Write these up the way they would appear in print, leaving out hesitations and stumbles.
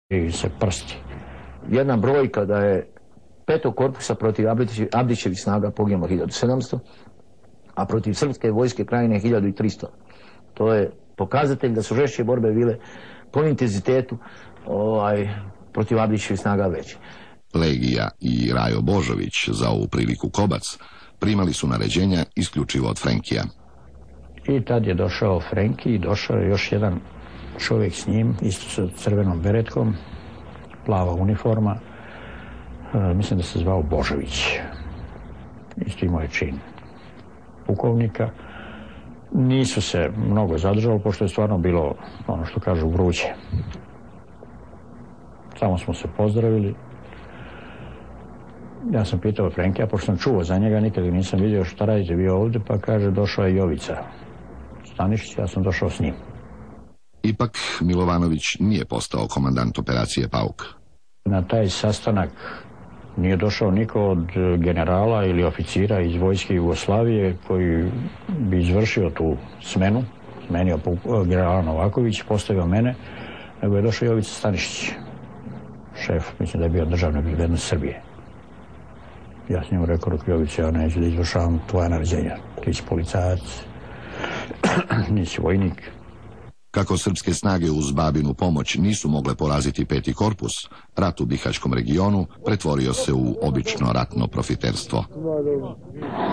i se prsti. Jedna brojka da je 5. korpusa protiv Abdićevih snaga poginulo 1700, a protiv srpske vojske Krajine 1300. To je pokazatelj da su žešće borbe bile po intenzitetu protiv Abdićevih snaga veće. Legija i Rajo Božović za ovu priliku Kobac primali su naređenja isključivo od Frenkija. I tad je došao Frenki i došao je još jedan čovjek s njim, isto sa crvenom beretkom, plava uniforma, mislim da se zvao Božović. Isto imao je čin pukovnika. Nisu se mnogo zadržali, pošto je stvarno bilo, ono što kažu, vruće. Samo smo se pozdravili. Ja sam pitao Frenkija, pošto sam čuo za njega, nikad ga nisam vidio, šta radite vi ovdje, pa kaže, došao je Jovica Stanišić, ja sam došao s njim. Ipak Milovanović nije postao komandant operacije Pauk. Na taj sastanak nije došao niko od generala ili oficira iz vojske Jugoslavije koji bi izvršio tu smenu, smenio generala Novaković, postavio mene, nego je došao Jovica Stanišić, šef, mislim da je bio državne bezbednosti Srbije. Ja sam njemu rekao, Jovica, ja neću da izvršavam tvoja naređenja, ti si policajac, nisi vojnik. Kako srpske snage uz Babinu pomoć nisu mogle poraziti 5. korpus, rat u Bihaćkom regionu pretvorio se u obično ratno profiterstvo.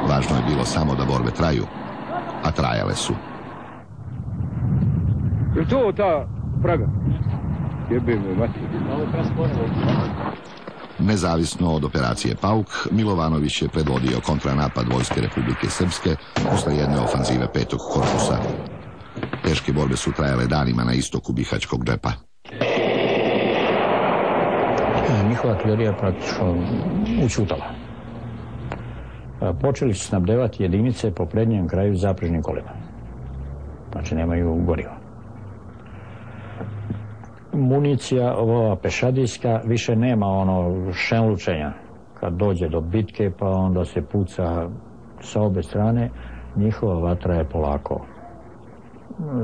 Važno je bilo samo da borbe traju, a trajale su. Je to ta praga? Nezavisno od operacije Pauk, Milovanović je predvodio kontranapad Vojske Republike Srpske posle jedne ofanzive 5. korpusa. Teške borbe su trajale danima na istoku Bihaćkog džepa. Njihova artiljerija je praktično učutala. Počeli su snabdevati jedinice po prednjem kraju zaprežnim kolima. Znači nemaju goriva. Municija, ova pešadijska, više nema ono šenlučenja. Kad dođe do bitke pa onda se puca sa obe strane, njihova vatra je polako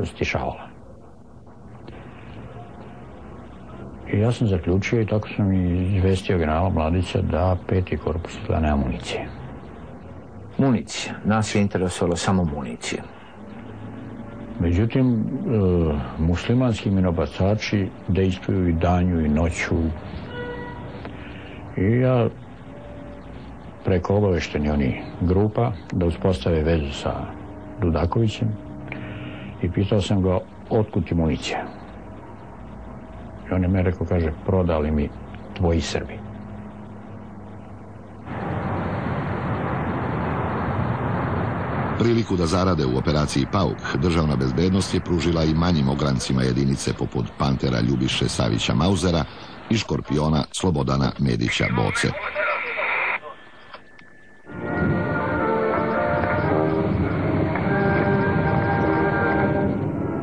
stišavala. I ja sam zaključio i tako sam i izvestio generala Mladića da 5. korpus izgleda nema municije. Municija. Nas je interesovalo samo municija. Međutim, muslimanski minobacači dejstvuju i danju i noću. I ja preko obavešteni oni grupa da uspostave vezu sa Dudakovićem i pitao sam ga otkud ti municija. I on je me rekao, kaže, prodali mi tvoji Srbi. Priliku da zarade u operaciji Pauk državna bezbednost je pružila i manjim ograncima jedinice poput Pantera Ljubiše Savića Mauzera i Škorpiona Slobodana Medića Boce.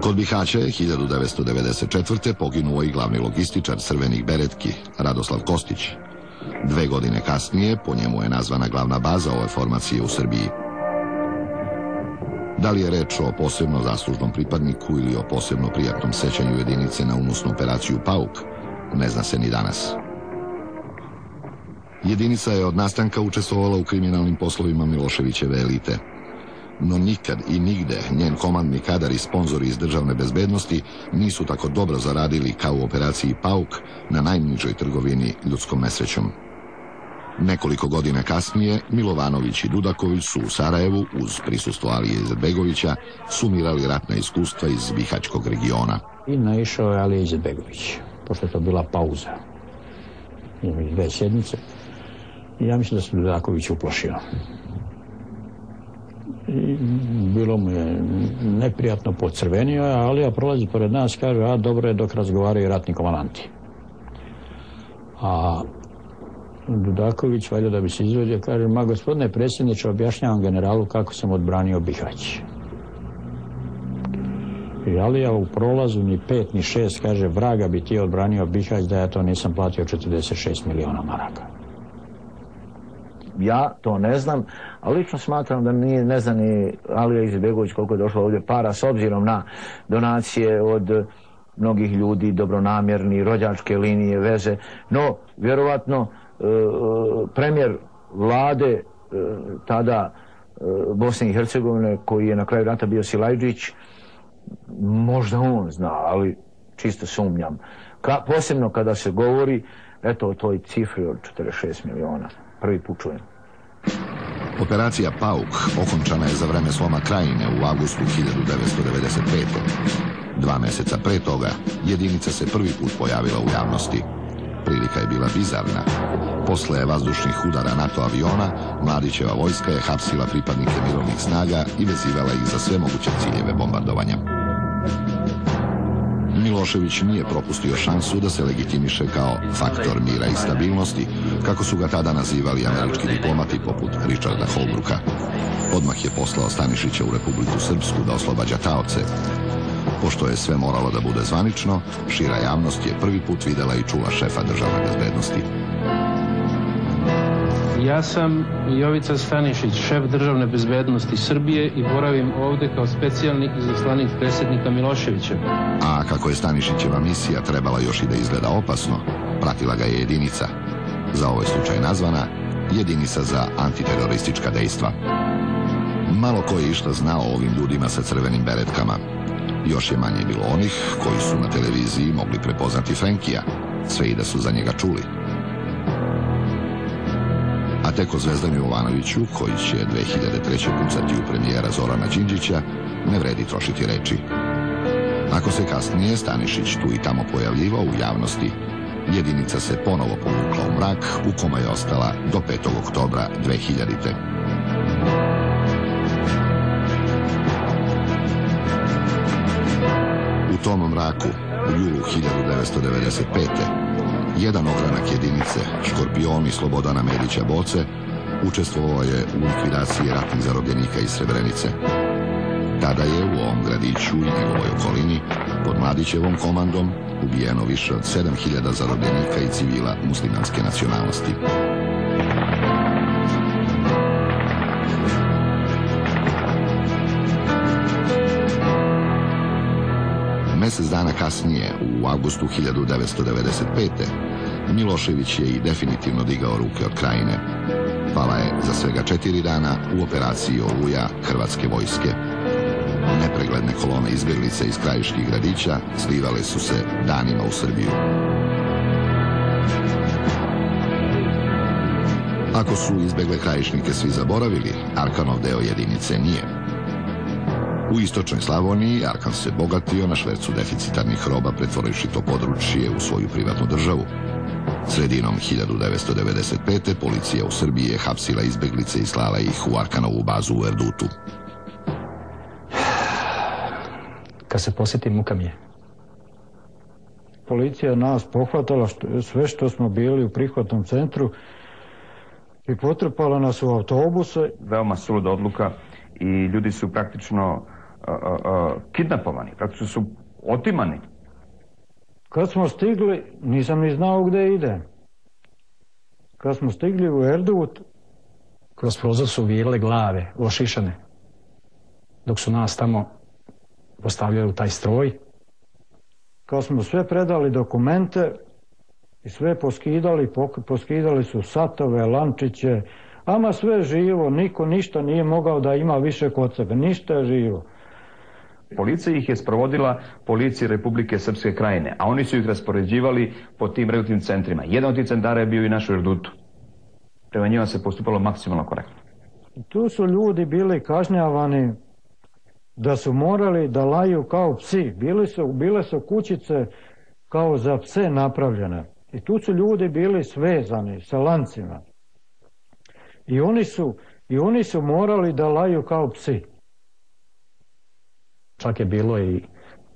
Kod Bihaća je 1994. poginuo i glavni logističar crvenih beretki, Radoslav Kostić. 2 godine kasnije po njemu je nazvana glavna baza ove formacije u Srbiji. Da li je reč o posebno zaslužnom pripadniku ili o posebno prijatnom sećanju jedinice na unosnu operaciju Pauk, ne zna se ni danas. Jedinica je od nastanka učestvovala u kriminalnim poslovima Miloševićeve elite. No nikad i nigde njen komandni kadar i sponzori iz državne bezbednosti nisu tako dobro zaradili kao u operaciji Pauk na najnižoj trgovini ljudskom nesrećom. Nekoliko godina kasnije Milovanović i Dudaković su u Sarajevu uz prisustvo Alije Izetbegovića sumirali ratna iskustva iz Bihaćkog regiona. I naišao je Alija Izetbegović, pošto je to bila pauza. Imali 2 sjednice i ja mislim da se Dudaković uplašio. I bilo mu je neprijatno, pocrvenio je, Alija prolazi pored nas, kaže, a dobro je dok razgovaraju ratni komandanti. A Dudaković, valjda da bi se izvodio, kaže, ma gospodine predsjedniče, objašnjavam generalu kako sam odbranio Bihać. I Alija u prolazu ni 5 ni 6 kaže, vraga bi ti odbranio Bihać da ja to nisam platio 46 miliona maraka. Ja to ne znam, ali lično smatram da ne zna ni Alija Izetbegović koliko je došlo ovdje para s obzirom na donacije od mnogih ljudi, dobronamjerni, rođačke linije, veze, no vjerovatno premijer vlade tada Bosne i Hercegovine, koji je na kraju rata bio Silajdžić, možda on zna, ali čisto sumnjam. Posebno kada se govori o toj cifri od 46 miliona. Prvi put čujem. Operacija Pauk okončana je za vreme sloma Krajine u avgustu 1995. 2 mjeseca pre toga jedinica se prvi put pojavila u javnosti. Prilika je bila bizarna. Posle vazdušnih udara NATO aviona, Mladićeva vojska je hapsila pripadnike mirovnih snaga i vezivala ih za sve moguće ciljeve bombardovanja. Milošević nije propustio šansu da se legitimiše kao faktor mira i stabilnosti, kako su ga tada nazivali američki diplomati poput Richarda Holbrooka. Odmah je poslao Stanišića u Republiku Srpsku da oslobađa taoce. Pošto je sve moralo da bude zvanično, šira javnost je prvi put videla i čula šefa državne bezbednosti. Ja sam Jovica Stanišić, šef državne bezbednosti Srbije i boravim ovde kao specijalni izaslanik predsjednika Miloševića. A kako je Stanišićeva misija trebala još i da izgleda opasno, pratila ga je jedinica, za ovaj slučaj nazvana Jedinica za antiteroristička dejstva. Malo ko je išta znao o ovim ljudima sa crvenim beretkama. Još je manje bilo onih koji su na televiziji mogli prepoznati Frenkija, sve i da su za njega čuli. A tek o Zvezdanu Jovanoviću, koji će 2003. pucati u premijera Zorana Đinđića, ne vredi trošiti reči. Ako se kasnije Stanišić tu i tamo pojavljivao u javnosti, jedinica se ponovo povukla u mrak u kome je ostala do 5. oktobra 2000. U tom mraku, u julu 1995. jedan ogranak jedinice, Škorpioni Slobodana Medića Boce, učestvovao je u likvidaciji ratnih zarobljenika iz Srebrenice. Tada je u ovom gradiću i njegovoj okolini, pod Mladićevom komandom, ubijeno više od 7000 zarobljenika i civila muslimanske nacionalnosti. Mjesec dana kasnije, u avgustu 1995. Milošević je i definitivno digao ruke od Krajine. Pala je za svega 4 dana u operaciji Oluja Hrvatske vojske. Nepregledne kolone izbjeglice iz krajiških gradića slivale su se danima u Srbiju. Ako su izbjegle krajišnike svi zaboravili, Arkanov deo jedinice nije. U istočnoj Slavoniji Arkan se bogatio na švercu deficitarnih roba, pretvorivši to područje u svoju privatnu državu. Sredinom 1995. policija u Srbiji je hapsila izbjeglice i slala ih u Arkanovu bazu u Erdutu. Kad se posjetim, muka mi je. Policija nas pohvatala sve što smo bili u prihvatnom centru i potrpala nas u autobuse. Veoma suluda odluka i ljudi su praktično kidnapovani, praktično su otimani. Kad smo stigli, nisam ni znao gdje idem. Kad smo stigli u Erdut, kroz prozor su virile glave, ošišane, dok su nas tamo postavljali u taj stroj. Kad smo sve predali dokumente i sve poskidali, poskidali su satove, lančiće, ama sve živo, niko ništa nije mogao da ima više kod sebe, ništa je živo. Policija ih je sprovodila policije Republike Srpske Krajine, a oni su ih raspoređivali po tim reutnim centrima. Jedan od tih centara je bio i naš u Erdutu. Prema njima se postupalo maksimalno korektno. Tu su ljudi bili kažnjavani da su morali da laju kao psi. Bile su kućice kao za pse napravljene. I tu su ljudi bili svezani sa lancima. I oni su morali da laju kao psi. Čak je bilo i,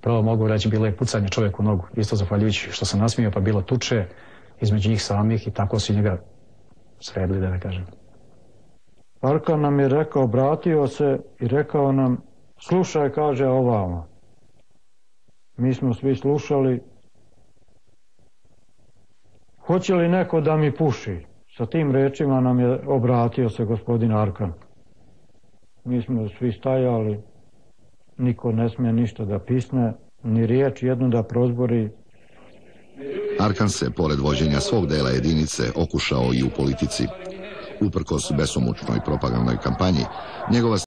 prvo mogu reći, bilo je pucanje čovjeku u nogu. Isto zahvaljujući što sam nasmio, pa bilo tuče između njih samih i tako su njega sredili, da ne kažem. Arkan nam je rekao, obratio se i rekao nam, slušaj, kaže, ovamo. Mi smo svi slušali. Hoće li neko da mi puši? Sa tim rečima nam je obratio se gospodin Arkan. Mi smo svi stajali, niko ne smije ništa da pisne. ni riječ jednu da prozbori. Arkan se, pored vođenja svog dela jedinice, okušao i u politici. Uprkos besomučnoj propagandnoj kampanji, njegova